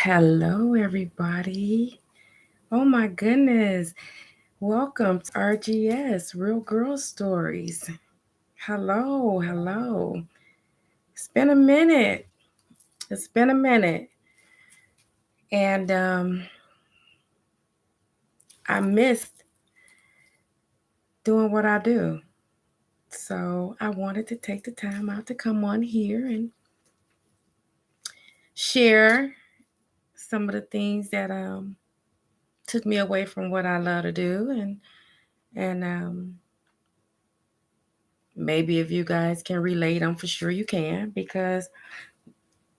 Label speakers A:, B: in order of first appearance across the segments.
A: Hello, everybody. Oh my goodness. Welcome to RGS, Real Girl Stories. Hello. It's been a minute. It's been a minute. And I missed doing what I do. So I wanted to take the time out to come on here and share some of the things that took me away from what I love to do and maybe if you guys can relate, I'm for sure you can because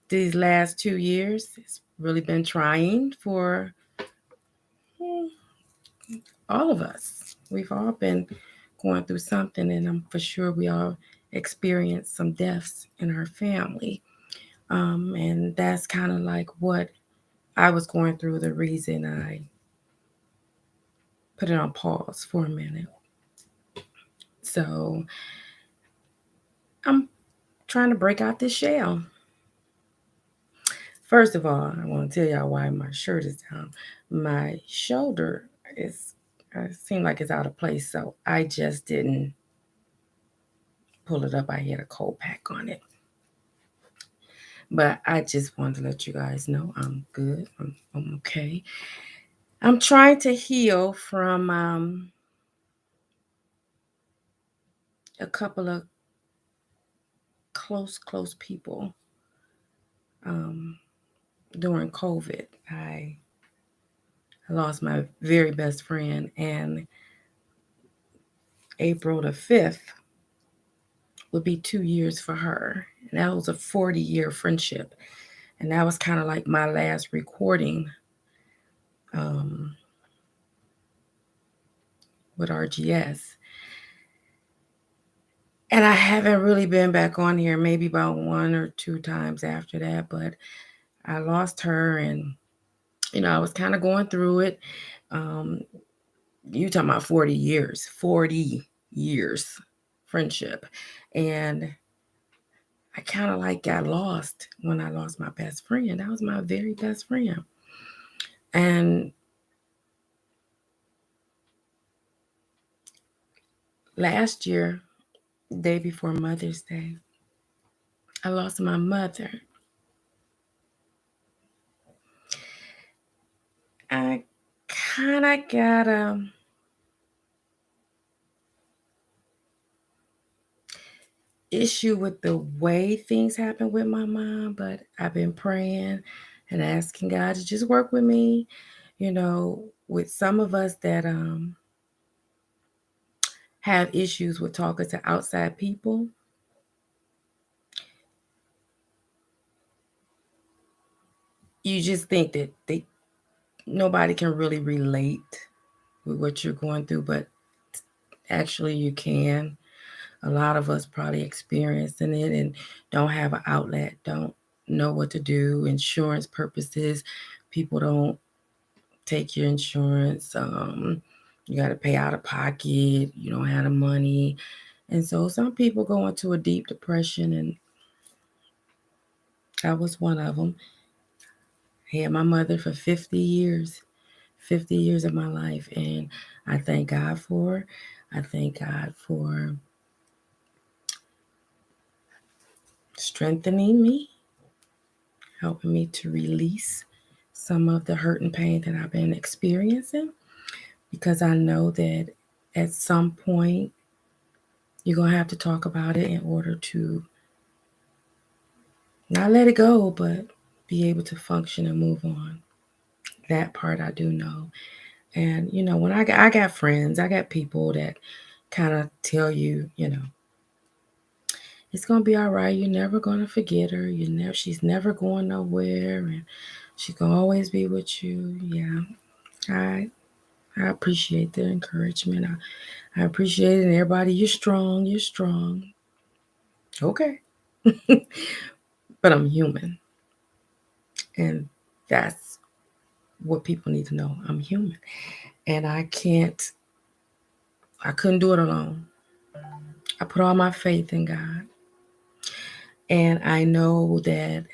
A: these last 2 years it's really been trying for all of us. We've all been going through something, and I'm for sure we all experienced some deaths in our family. And that's kind of like what I was going through, the reason I put it on pause for a minute. So I'm trying to break out this shell. First of all, I want to tell y'all why my shirt is down. My shoulder is, it seemed like it's out of place, so I just didn't pull it up. I had a cold pack on it. But I just wanted to let you guys know I'm good. I'm okay. I'm trying to heal from a couple of close people um, during COVID. I lost my very best friend, and April the 5th would be 2 years for her. And that was a 40-year friendship. And that was kind of like my last recording um, with RGS. And I haven't really been back on here, maybe about one or two times after that. But I lost her, and I was kind of going through it. Um, you talking about 40 years friendship. And I kind of like got lost when I lost my best friend. That was my very best friend. And last year, day before Mother's Day, I lost my mother. I kind of got a issue with the way things happen with my mom, but I've been praying and asking God to just work with me. With some of us that have issues with talking to outside people, you just think that nobody can really relate with what you're going through, but actually you can. A lot of us probably experiencing it and don't have an outlet, don't know what to do. Insurance purposes, people don't take your insurance. You got to pay out of pocket. You don't have the money. And so some people go into a deep depression, and I was one of them. I had my mother for 50 years of my life. And I thank God for her. I thank God for strengthening me, helping me to release some of the hurt and pain that I've been experiencing, because I know that at some point you're going to have to talk about it in order to not let it go, but be able to function and move on. That part I do know. And, when I got friends, I got people that kind of tell you, it's going to be all right. You're never going to forget her. She's never going nowhere. And she's going to always be with you. Yeah. I appreciate the encouragement. I appreciate it. And everybody, you're strong. You're strong. Okay. But I'm human. And that's what people need to know. I'm human. And I couldn't do it alone. I put all my faith in God. And I know that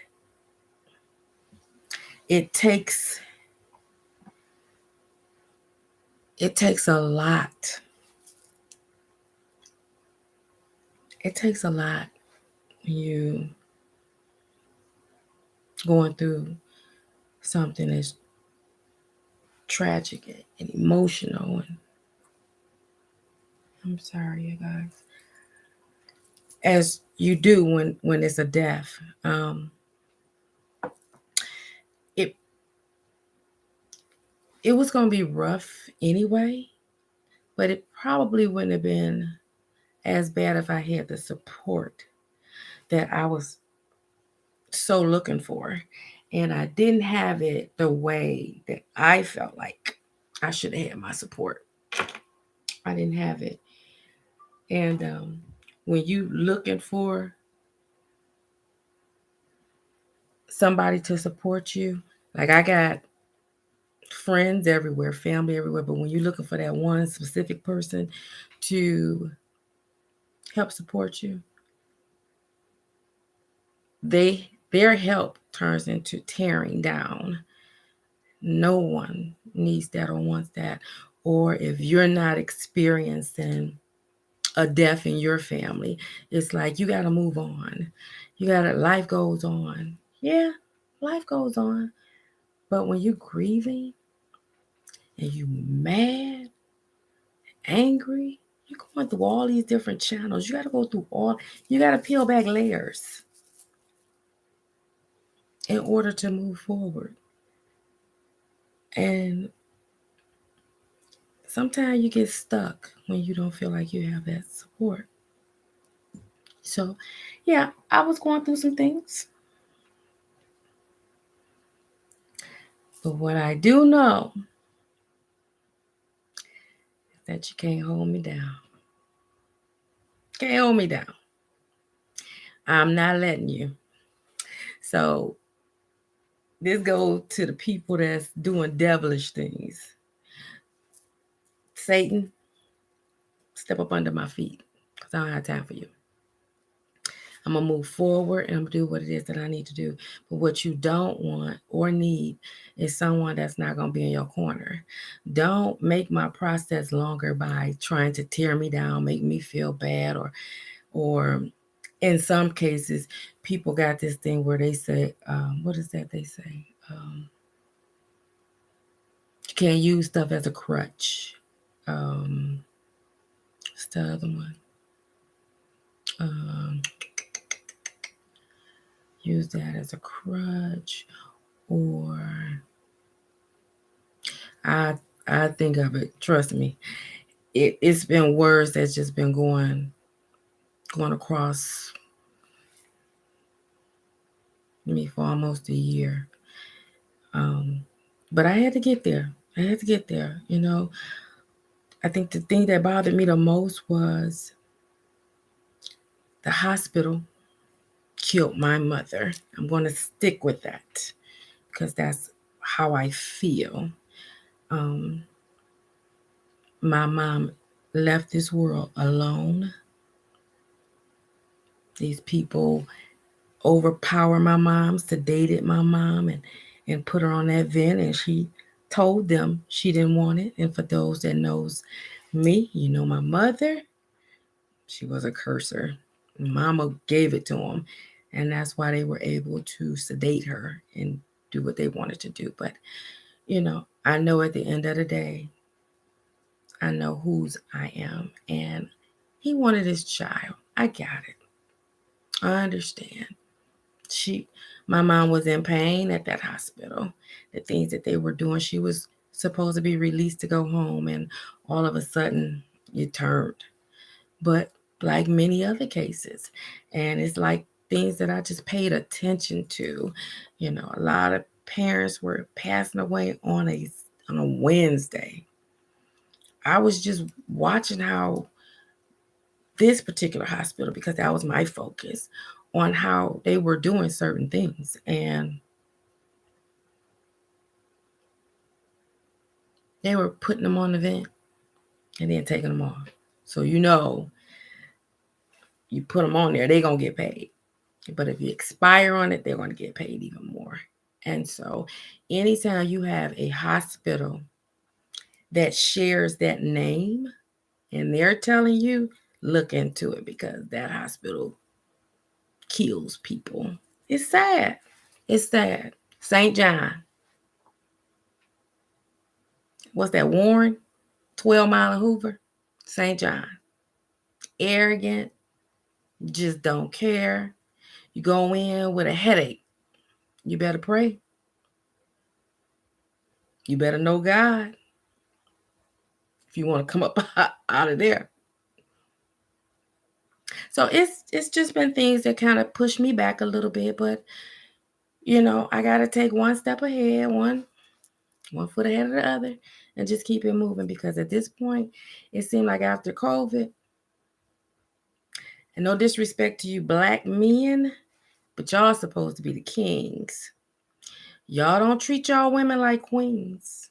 A: it takes a lot. It takes a lot when you going through something that's tragic and emotional. And I'm sorry, you guys. As you do when it's a death, it it was gonna be rough anyway, but it probably wouldn't have been as bad if I had the support that I was so looking for. And I didn't have it the way that I felt like I should have had my support. I didn't have it. And when you looking for somebody to support you, like I got friends everywhere, family everywhere, but when you're looking for that one specific person to help support you, their help turns into tearing down. No one needs that or wants that. Or if you're not experiencing a death in your family, it's like you got to move on. Life goes on. Yeah, life goes on. But when you're grieving and you mad, angry, you're going through all these different channels. You got to peel back layers in order to move forward. And sometimes you get stuck when you don't feel like you have that support. So, yeah, I was going through some things. But what I do know is that you can't hold me down. Can't hold me down. I'm not letting you. So, this goes to the people that's doing devilish things. Satan, step up under my feet because I don't have time for you. I'm going to move forward and I'm going to do what it is that I need to do. But what you don't want or need is someone that's not going to be in your corner. Don't make my process longer by trying to tear me down, make me feel bad, or in some cases, people got this thing where they say, what is that they say? You can't use stuff as a crutch. What's the other one? Use that as a crutch, or I I think of it. Trust me, it's been words that's just been going across me for almost a year. But I had to get there. I had to get there. I think the thing that bothered me the most was the hospital killed my mother. I'm going to stick with that because that's how I feel. Um, my mom left this world alone. These people overpower my mom, sedated my mom, and put her on that vent, and she told them she didn't want it. And for those that knows me, my mother, she was a cursor. Mama gave it to them, and that's why they were able to sedate her and do what they wanted to do. But I know at the end of the day, I know whose I am, and he wanted his child. I got it. I understand. She My mom was in pain at that hospital. The things that they were doing, she was supposed to be released to go home, and all of a sudden it turned. But like many other cases, and it's like things that I just paid attention to. A lot of parents were passing away on a Wednesday. I was just watching how this particular hospital, because that was my focus, on how they were doing certain things. And they were putting them on the vent and then taking them off. So you put them on there, they're going to get paid. But if you expire on it, they're going to get paid even more. And so anytime you have a hospital that shares that name and they're telling you, look into it because that hospital kills people. It's sad. It's sad. St. John. What's that, Warren? 12 Mile and Hoover? St. John. Arrogant. Just don't care. You go in with a headache. You better pray. You better know God if you want to come up out of there. So it's just been things that kind of push me back a little bit, but I gotta take one step ahead, one foot ahead of the other, and just keep it moving because at this point, it seemed like after COVID, and no disrespect to you black men, but y'all supposed to be the kings. Y'all don't treat y'all women like queens.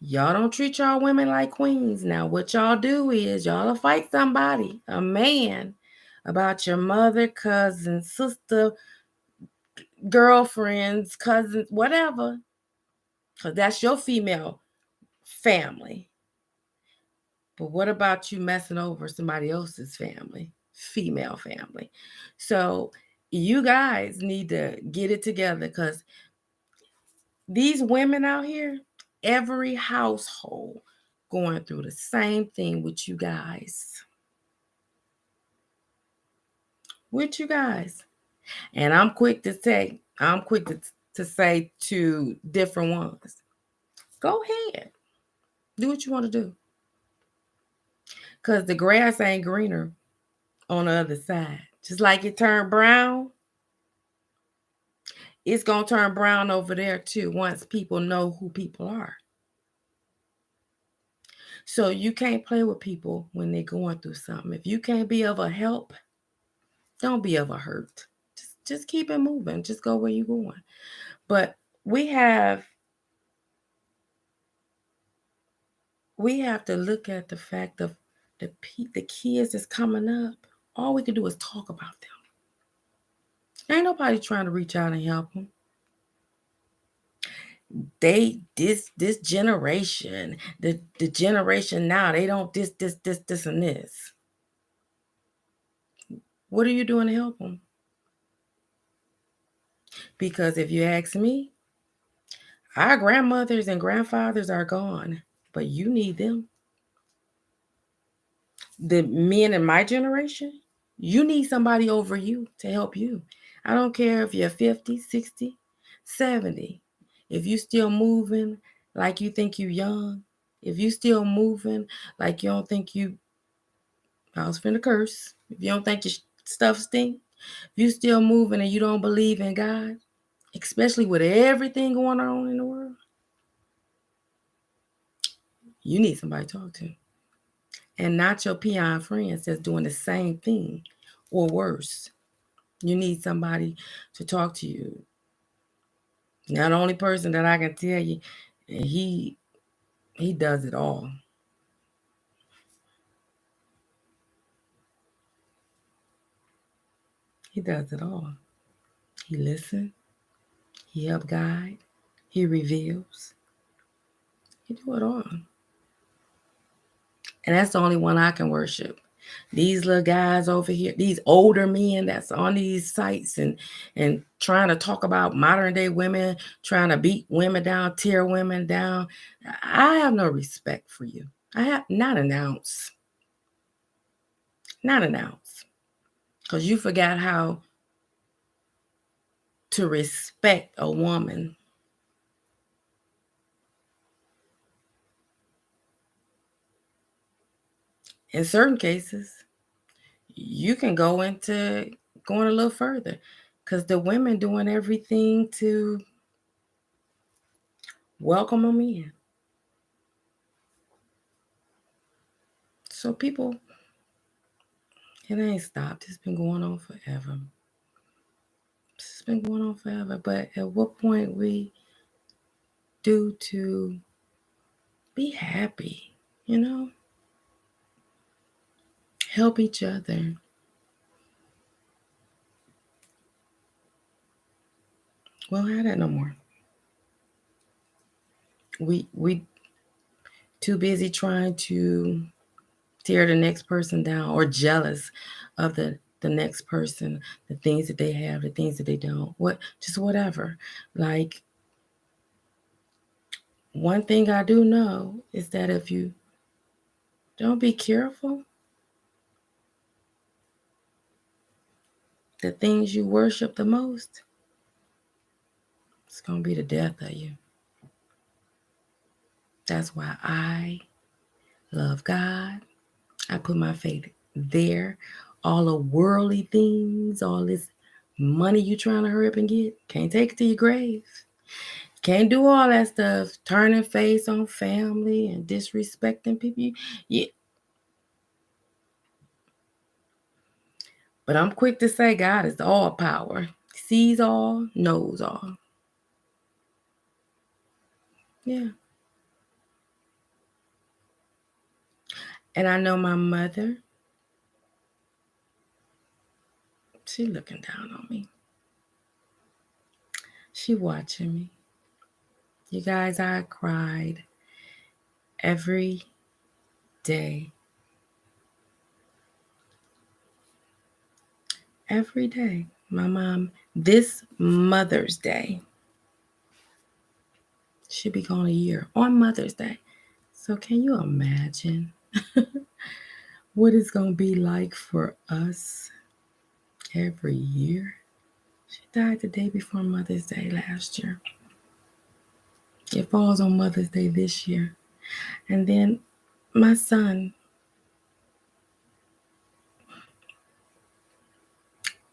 A: Y'all don't treat y'all women like queens. Now, what y'all do is y'all will fight somebody, a man, about your mother, cousin, sister, girlfriends, cousins, whatever, because that's your female family. But what about you messing over somebody else's family, female family? So you guys need to get it together because these women out here, every household going through the same thing with you guys. With you guys. And I'm quick to say to different ones, go ahead. Do what you want to do. Because the grass ain't greener on the other side. Just like it turned brown, it's going to turn brown over there too once people know who people are. So you can't play with people when they're going through something. If you can't be of a help, don't be of a hurt. Just keep it moving. Just go where you're going. But we have to look at the fact of the kids that's coming up. All we can do is talk about them. Ain't nobody trying to reach out and help them. This generation, the generation now, they don't this and this. What are you doing to help them? Because if you ask me, our grandmothers and grandfathers are gone, but you need them. The men in my generation, you need somebody over you to help you. I don't care if you're 50, 60, 70. If you still moving like you think you young, if you still moving like you don't think I was finna curse. If you don't think your stuff stink, if you still moving and you don't believe in God, especially with everything going on in the world, you need somebody to talk to. And not your peon friends that's doing the same thing or worse. You need somebody to talk to you. Now, the only person that I can tell you, he does it all. He does it all. He listens. He helps guide. He reveals. He do it all. And that's the only one I can worship. These little guys over here, these older men that's on these sites and trying to talk about modern day women, trying to beat women down, tear women down. I have no respect for you. I have not an ounce. Not an ounce. Because you forgot how to respect a woman. In certain cases, you can go into going a little further because the women doing everything to welcome them in. So people, it ain't stopped. It's been going on forever. It's been going on forever. But at what point we do to be happy, help each other. We don't have that no more. We too busy trying to tear the next person down or jealous of the next person, the things that they have, the things that they don't. What just whatever. Like one thing I do know is that if you don't be careful, the things you worship the most, it's gonna be the death of you. That's why I love God. I put my faith there. All the worldly things, all this money you trying to hurry up and get, can't take it to your grave. Can't do all that stuff, turning face on family and disrespecting people. Yeah. But I'm quick to say God is all power, sees all, knows all. Yeah. And I know my mother, she looking down on me. She watching me. You guys, I cried every day. Every day. My mom, this Mother's Day, she'll be gone a year on Mother's Day. So can you imagine what it's going to be like for us every year? She died the day before Mother's Day last year. It falls on Mother's Day this year. And then my son,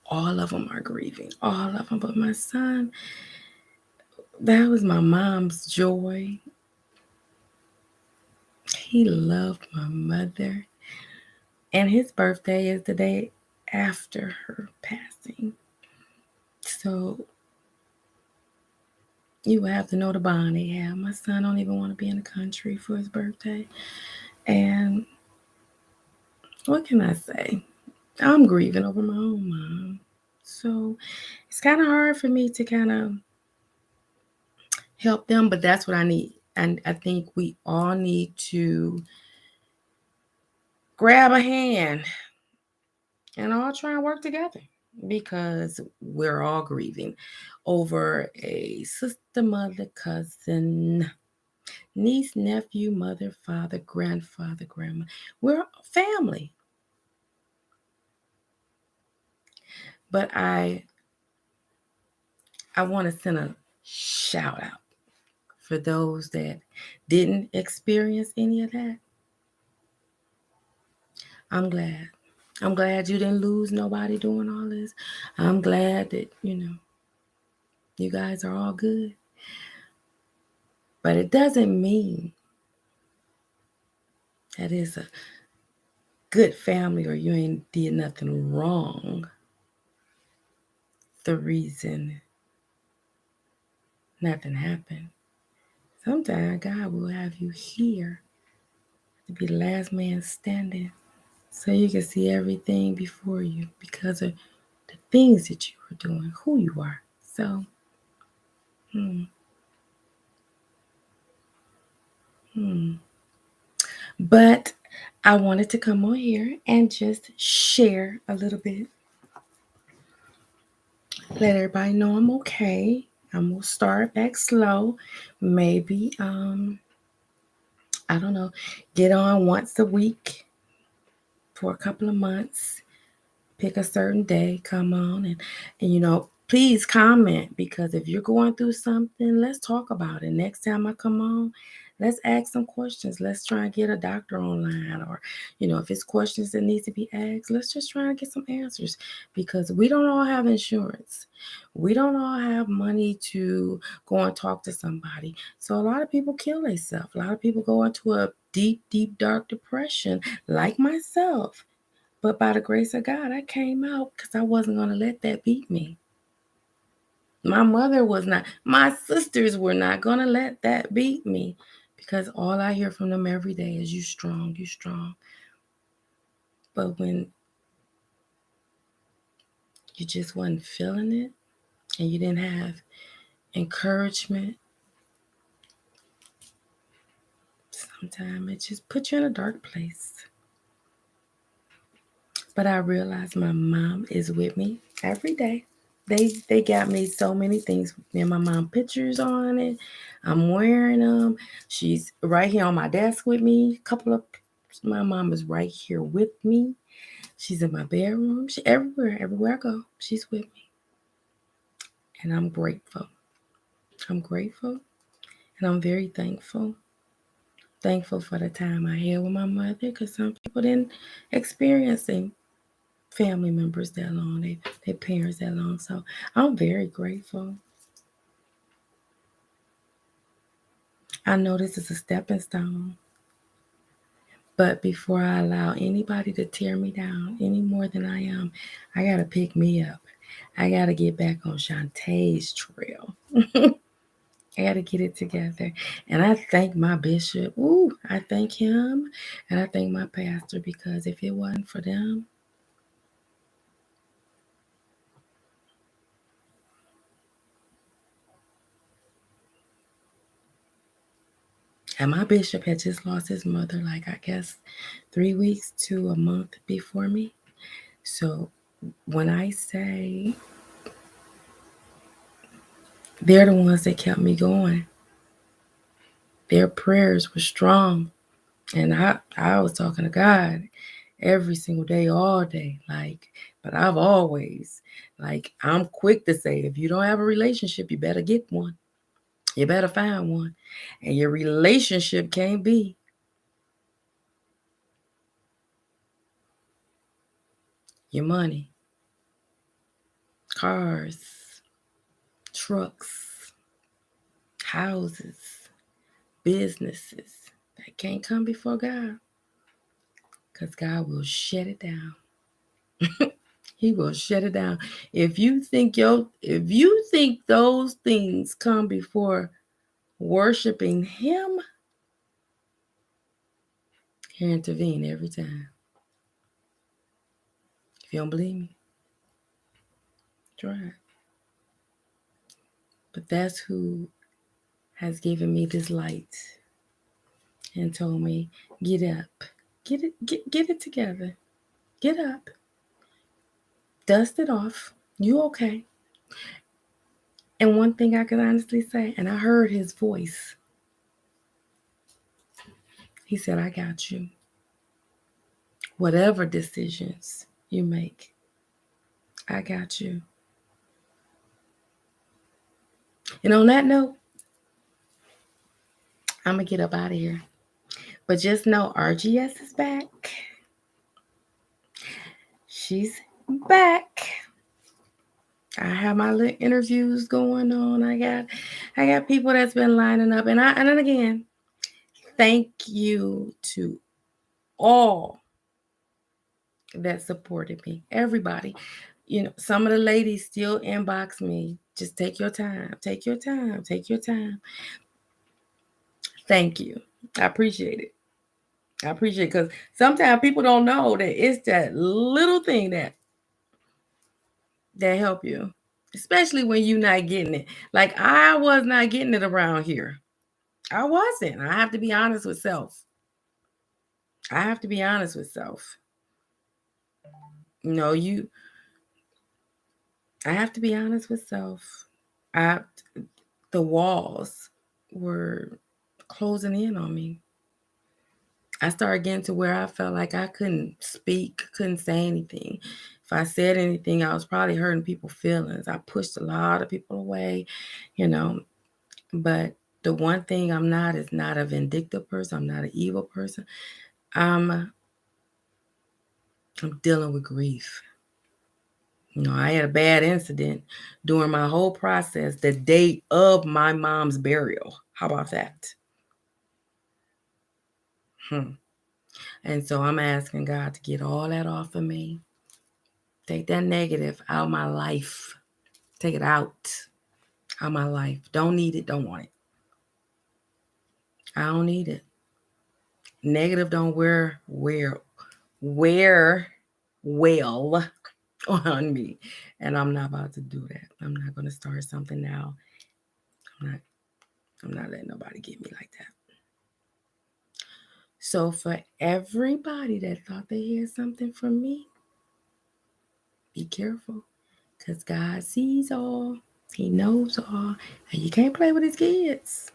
A: all of them are grieving, all of them. But my son, that was my mom's joy. He loved my mother. And his birthday is the day after her passing. So you have to know the bond they have. My son don't even want to be in the country for his birthday. And what can I say? I'm grieving over my own mom. So it's kind of hard for me to kind of help them, but that's what I need. And I think we all need to grab a hand and all try and work together because we're all grieving over a sister, mother, cousin, niece, nephew, mother, father, grandfather, grandma. We're family. But I want to send a shout out for those that didn't experience any of that. I'm glad. I'm glad you didn't lose nobody doing all this. I'm glad that, you guys are all good. But it doesn't mean that it's a good family or you ain't did nothing wrong. The reason nothing happened. Sometimes God will have you here to be the last man standing so you can see everything before you because of the things that you are doing, who you are. So, hmm, hmm. But I wanted to come on here and just share a little bit. Let everybody know I'm okay. I'm gonna start back slow. Maybe I don't know, get on once a week for a couple of months. Pick a certain day, come on and please comment because if you're going through something, let's talk about it. Next time I come on, let's ask some questions. Let's try and get a doctor online or if it's questions that need to be asked, let's just try and get some answers because we don't all have insurance. We don't all have money to go and talk to somebody. So a lot of people kill themselves. A lot of people go into a deep, deep, dark depression like myself. But by the grace of God, I came out because I wasn't going to let that beat me. My mother was not, my sisters were not going to let that beat me because all I hear from them every day is, you strong, you strong. But when you just wasn't feeling it and you didn't have encouragement. Sometimes it just puts you in a dark place. But I realize my mom is with me every day. They got me so many things. Me and my mom pictures on it. I'm wearing them. She's right here on my desk with me. My mom is right here with me. She's in my bedroom. She everywhere I go, she's with me. And I'm grateful. I'm grateful and I'm very thankful. Thankful for the time I had with my mother because some people didn't experience family members that long, their parents that long. So I'm very grateful. I know this is a stepping stone. But before I allow anybody to tear me down any more than I am, I got to pick me up. I got to get back on Shantae's trail. I got to get it together. And I thank my bishop. Ooh, I thank him. And I thank my pastor because if it wasn't for them, and my bishop had just lost his mother, like I guess 3 weeks to a month before me. So when I say they're the ones that kept me going, their prayers were strong. And I was talking to God every single day, all day. Like, but I've always, like, I'm quick to say, if you don't have a relationship, you better get one. You better find one. And your relationship can't be your money, cars, trucks, houses, businesses. That can't come before God. Because God will shut it down. He will shut it down. If you think those things come before worshiping him, he'll intervene every time. If you don't believe me, try it. But that's who has given me this light and told me, get up. Get it together. Get up. Dust it off. You okay. And one thing I can honestly say, and I heard his voice. He said, I got you. Whatever decisions you make, I got you. And on that note, I'm going to get up out of here. But just know RGS is back. She's back. I have my little interviews going on. I got people that's been lining up. And then again, thank you to all that supported me. Everybody. You know, some of the ladies still inbox me. Just take your time. Take your time. Take your time. Thank you. I appreciate it. I appreciate it because sometimes people don't know that it's that little thing that help you, especially when you're not getting it. Like I was not getting it around here. I wasn't. I have to be honest with self. I have to be honest with self. You know, I have to be honest with self. I the walls were closing in on me. I started getting to where I felt like I couldn't speak, couldn't say anything. If I said anything, I was probably hurting people's feelings. I pushed a lot of people away, you know. But the one thing I'm not is not a vindictive person. I'm not an evil person. I'm dealing with grief. You know, I had a bad incident during my whole process, the day of my mom's burial. How about that? Hmm. And so I'm asking God to get all that off of me. Take that negative out of my life. Take it out of my life. Don't need it. Don't want it. I don't need it. Negative don't wear well on me. And I'm not about to do that. I'm not going to start something now I'm not letting nobody get me like that. So for everybody that thought they had something from me, be careful. Because God sees all. He knows all. And you can't play with his kids.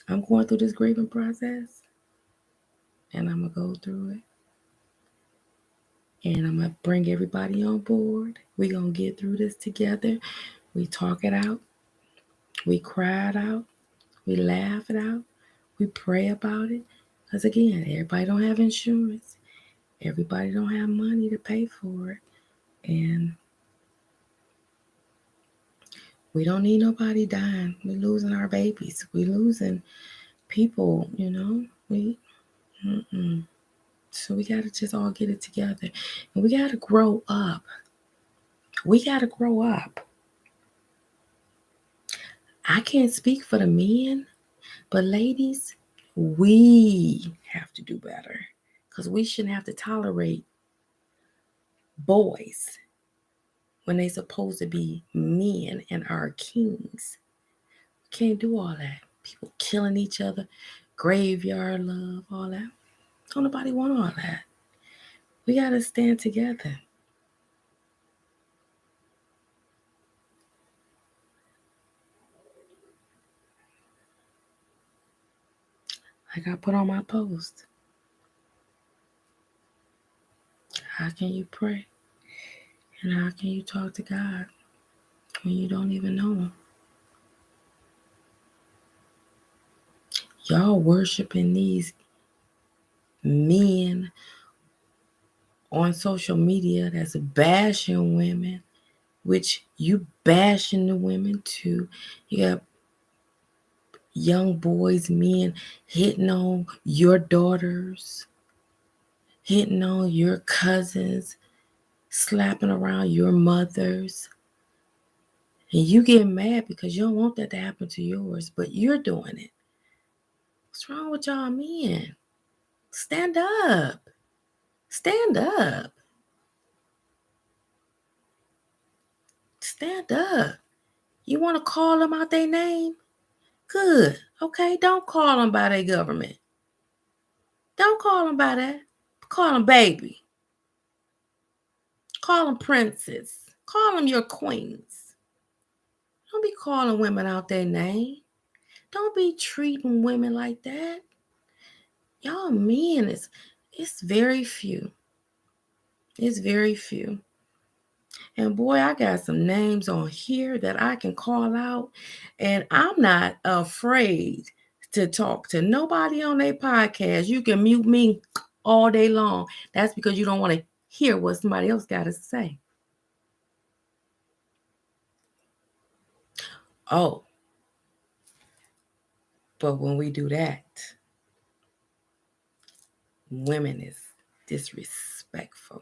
A: I'm going through this grieving process. And I'm going to go through it. And I'm going to bring everybody on board. We're going to get through this together. We talk it out. We cry it out. We laugh it out. We pray about it. Because again, everybody don't have insurance. Everybody don't have money to pay for it. And we don't need nobody dying. We're losing our babies. We're losing people, Mm-mm. So we got to just all get it together. And we got to grow up. We got to grow up. I can't speak for the men, but ladies, we have to do better. Because we shouldn't have to tolerate boys when they supposed to be men and our kings. Can't do all that. People killing each other, graveyard love, all that. Don't nobody want all that. We got to stand together. Like I put on my post. How can you pray? And how can you talk to God when you don't even know him? Y'all worshiping these men on social media that's bashing women, which you bashing the women too. You got young boys, men hitting on your daughters, hitting on your cousins, slapping around your mothers. And you get mad because you don't want that to happen to yours, but you're doing it. What's wrong with y'all men? Stand up. Stand up. Stand up. You want to call them out their name? Good. Okay, don't call them by their government. Don't call them by that. Call them baby. Call them princess. Call them your queens. Don't be calling women out their name. Don't be treating women like that. Y'all men, it's very few. It's very few. And boy, I got some names on here that I can call out. And I'm not afraid to talk to nobody on their podcast. You can mute me all day long. That's because you don't want to hear what somebody else got to say. Oh, but when we do that, women is disrespectful.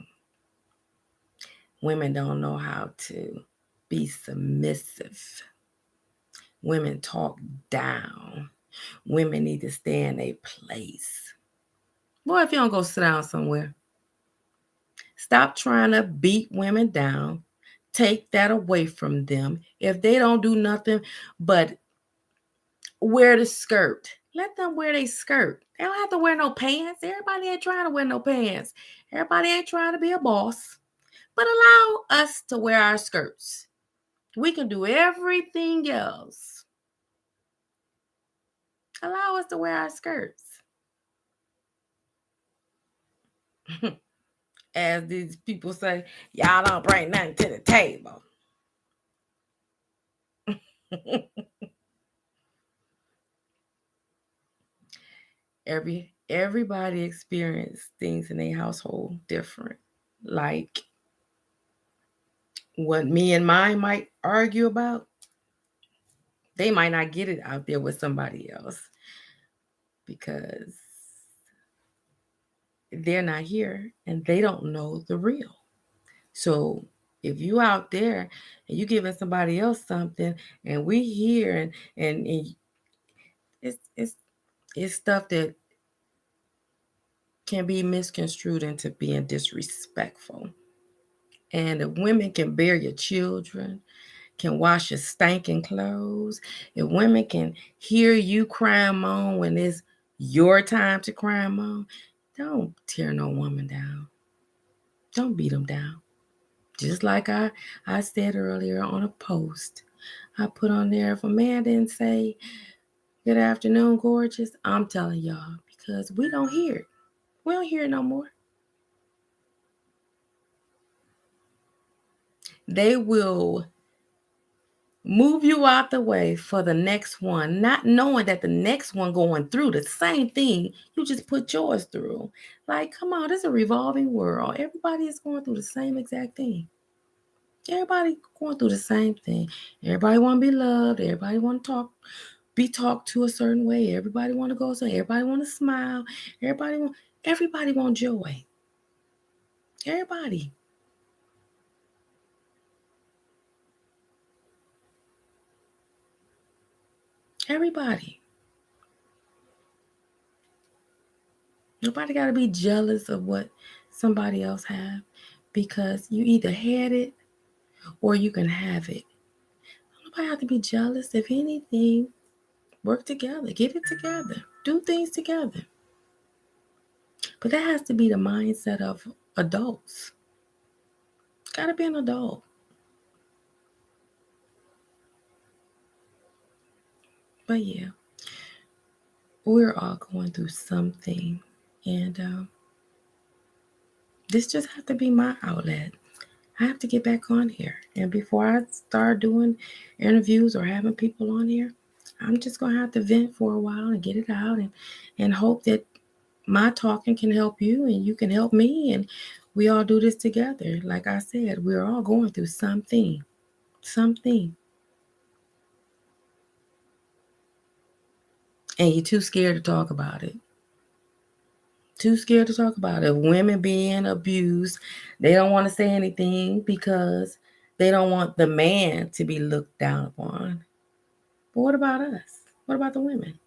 A: Women don't know how to be submissive. Women talk down. Women need to stay in their place. Boy, if you don't go sit down somewhere, stop trying to beat women down. Take that away from them. If they don't do nothing but wear the skirt, let them wear their skirt. They don't have to wear no pants. Everybody ain't trying to wear no pants. Everybody ain't trying to be a boss. But allow us to wear our skirts. We can do everything else. Allow us to wear our skirts. As these people say, y'all don't bring nothing to the table. Everybody experience things in their household different. Like what me and mine might argue about, they might not get it out there with somebody else because they're not here and they don't know the real. So if you out there and you giving somebody else something and we here and it's stuff that can be misconstrued into being disrespectful. And if women can bear your children, can wash your stinking clothes, if women can hear you cry and moan when it's your time to cry and moan, don't tear no woman down. Don't beat them down. Just like I said earlier on a post I put on there, if a man didn't say, good afternoon, gorgeous, I'm telling y'all, because we don't hear it. We don't hear it no more. They will move you out the way for the next one, not knowing that the next one going through the same thing you just put yours through. Like, come on, this is a revolving world. Everybody is going through the same exact thing. Everybody going through the same thing. Everybody want to be loved. Everybody want to be talked to a certain way. Everybody want to go so. Everybody want to smile. Everybody want joy. Everybody. Everybody. Nobody got to be jealous of what somebody else have, because you either had it or you can have it. Nobody have to be jealous. If anything, work together. Get it together. Do things together. But that has to be the mindset of adults. Got to be an adult. But yeah, we're all going through something. And this just has to be my outlet. I have to get back on here. And before I start doing interviews or having people on here, I'm just going to have to vent for a while and get it out, and hope that my talking can help you and you can help me. And we all do this together. Like I said, we're all going through something. Something. And you're too scared to talk about it. Too scared to talk about it. Women being abused, they don't want to say anything because they don't want the man to be looked down upon. But what about us? What about the women?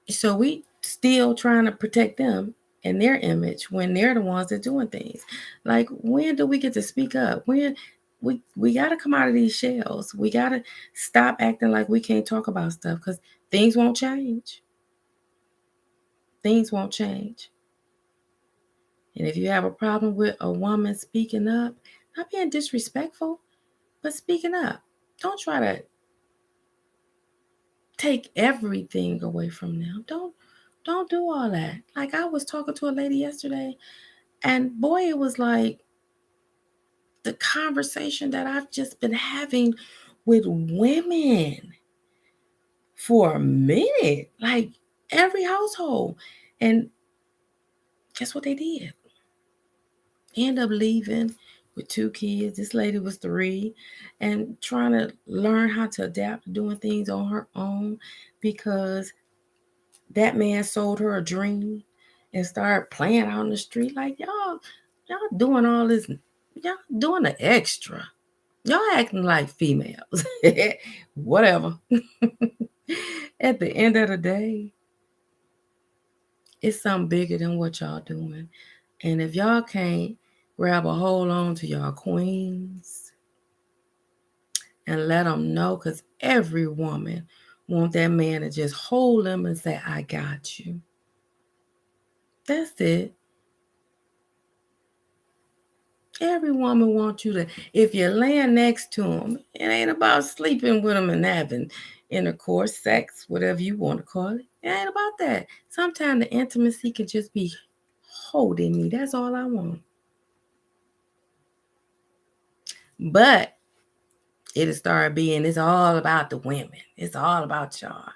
A: So we still trying to protect them and their image when they're the ones that doing things. Like, when do we get to speak up? When we got to come out of these shells. We got to stop acting like we can't talk about stuff, because things won't change. Things won't change. And if you have a problem with a woman speaking up, not being disrespectful, but speaking up, don't try to take everything away from them. Don't do all that. Like, I was talking to a lady yesterday, and boy, it was like the conversation that I've just been having with women for a minute, like every household. And guess what they did? End up leaving with 2 kids. This lady was 3, and trying to learn how to adapt to doing things on her own, because that man sold her a dream and started playing out on the street. Like, y'all doing all this, y'all doing the extra. Y'all acting like females. Whatever. At the end of the day, it's something bigger than what y'all doing. And if y'all can't grab a hold on to y'all queens and let them know, because every woman want that man to just hold them and say, I got you. That's it. Every woman wants you to, if you're laying next to them, it ain't about sleeping with them and having intercourse, sex, whatever you want to call it. It ain't about that. Sometimes the intimacy can just be holding me. That's all I want. But it'll start being, it's all about the women. It's all about y'all.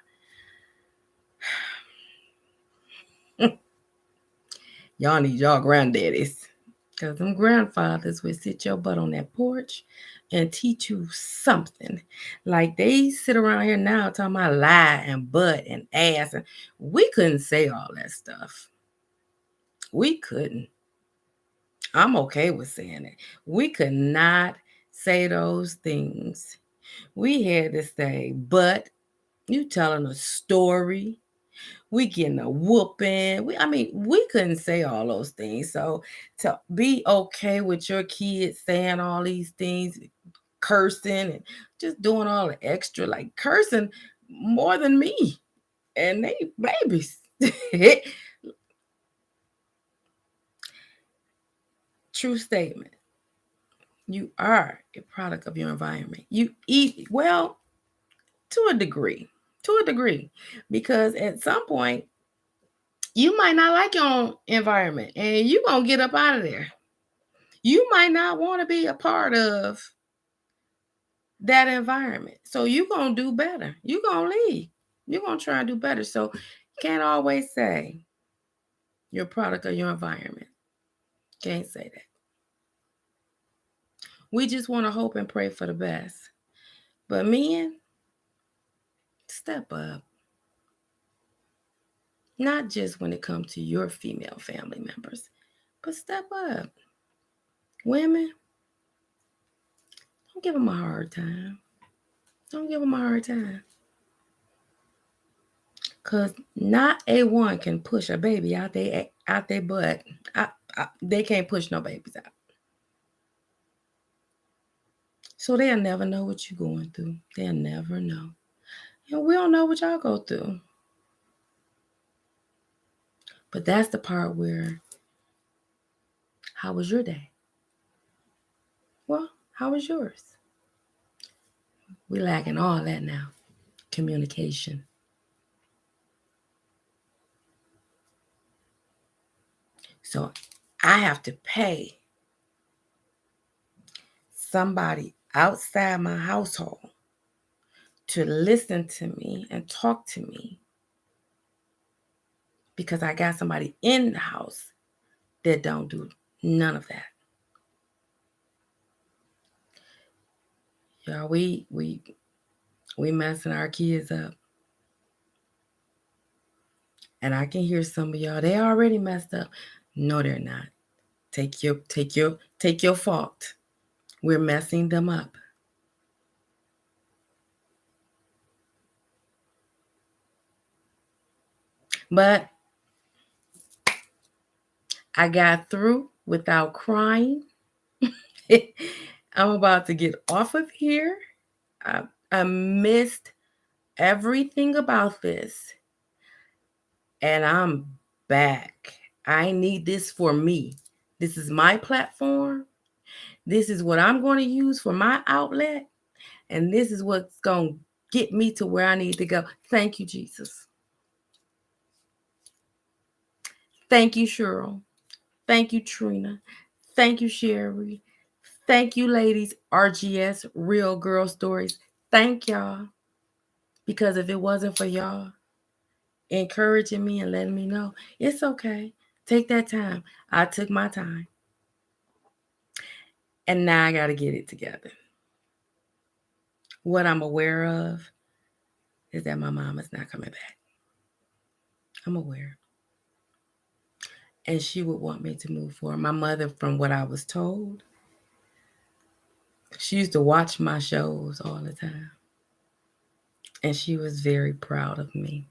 A: Y'all need y'all granddaddies. Because them grandfathers would sit your butt on that porch and teach you something. Like, they sit around here now talking about lie and butt and ass. And we couldn't say all that stuff. We couldn't. I'm okay with saying it. We could not say those things. We had to say, but you telling a story. We getting a whooping. We couldn't say all those things. So to be okay with your kids saying all these things, cursing and just doing all the extra, like cursing more than me. And they babies. True statement. You are a product of your environment. You eat well to a degree. To a degree. Because at some point you might not like your own environment and you're going to get up out of there. You might not want to be a part of that environment. So you're going to do better. You're going to leave. You're going to try and do better. So you can't always say you're a product of your environment. Can't say that. We just want to hope and pray for the best. But men, step up. Not just when it comes to your female family members, but step up. Women, don't give them a hard time. Don't give them a hard time. Because not a one can push a baby out their butt. They can't push no babies out. So they'll never know what you're going through. They'll never know. And we don't know what y'all go through. But that's the part where, how was your day? Well, how was yours? We lacking all that now. Communication. So I have to pay somebody outside my household to listen to me and talk to me because I got somebody in the house that don't do none of that. Y'all, we messing our kids up. And I can hear some of y'all, they already messed up. No, they're not. Take your fault. We're messing them up. But I got through without crying. I'm about to get off of here. I missed everything about this. And I'm back. I need this for me. This is my platform. This is what I'm going to use for my outlet. And this is what's going to get me to where I need to go. Thank you, Jesus. Thank you, Cheryl. Thank you, Trina. Thank you, Sherry. Thank you, ladies. RGS, Real Girl Stories. Thank y'all. Because if it wasn't for y'all encouraging me and letting me know, it's okay. Take that time. I took my time. And now I got to get it together. What I'm aware of is that my mom is not coming back. I'm aware. And she would want me to move forward. My mother, from what I was told, she used to watch my shows all the time. And she was very proud of me.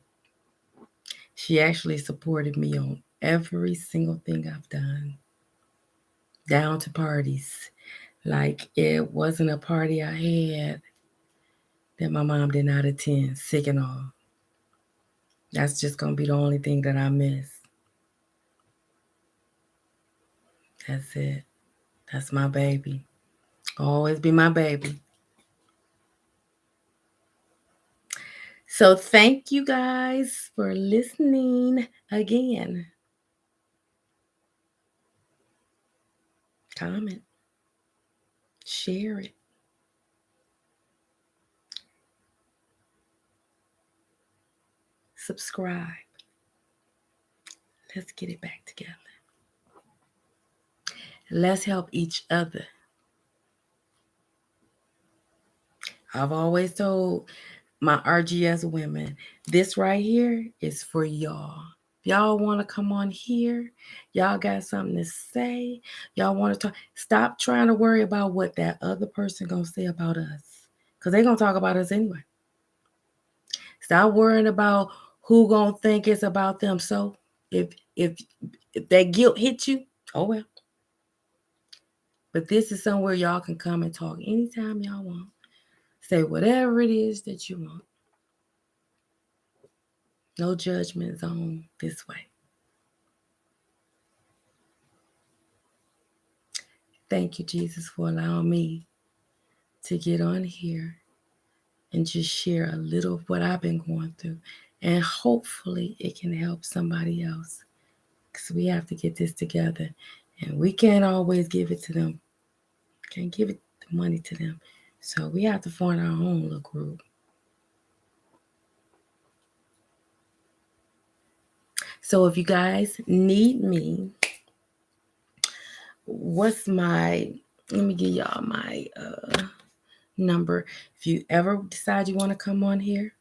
A: She actually supported me on every single thing I've done, down to parties. Like, it wasn't a party I had that my mom did not attend, sick and all. That's just going to be the only thing that I miss. That's it. That's my baby. Always be my baby. So thank you guys for listening again. Comment. Share it. Subscribe. Let's get it back together. Let's help each other. I've always told my RGS women, this right here is for y'all. Y'all want to come on here? Y'all got something to say? Y'all want to talk? Stop trying to worry about what that other person going to say about us. Because they're going to talk about us anyway. Stop worrying about who going to think it's about them. So if that guilt hits you, oh well. But this is somewhere y'all can come and talk anytime y'all want. Say whatever it is that you want. No judgment zone this way. Thank you, Jesus, for allowing me to get on here and just share a little of what I've been going through. And hopefully it can help somebody else. Because we have to get this together. And we can't always give it to them. Can't give it the money to them. So we have to form our own little group. So if you guys need me, let me give y'all my number. If you ever decide you want to come on here,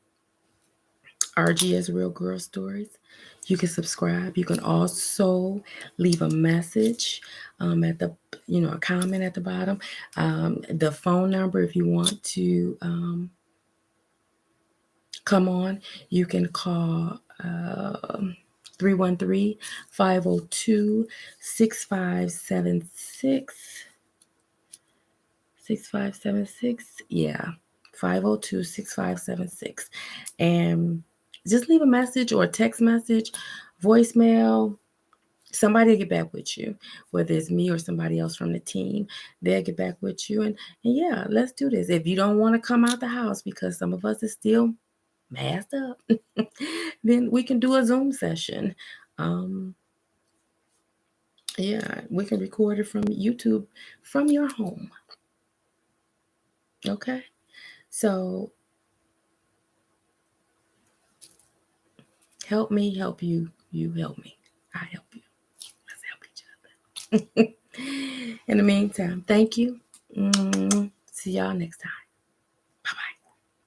A: RGS Real Girl Stories, you can subscribe. You can also leave a message at the, a comment at the bottom. The phone number, if you want to come on, you can call 313-502-6576. 6576. Yeah. 502-6576. And just leave a message or a text message, voicemail. Somebody will get back with you, whether it's me or somebody else from the team. They'll get back with you. And yeah, let's do this. If you don't want to come out the house because some of us is still masked up, then we can do a Zoom session. Yeah, we can record it from YouTube from your home. Okay. So help me, help you, you help me. I help you. Let's help each other. In the meantime, thank you. See y'all next time.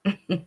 A: Bye-bye.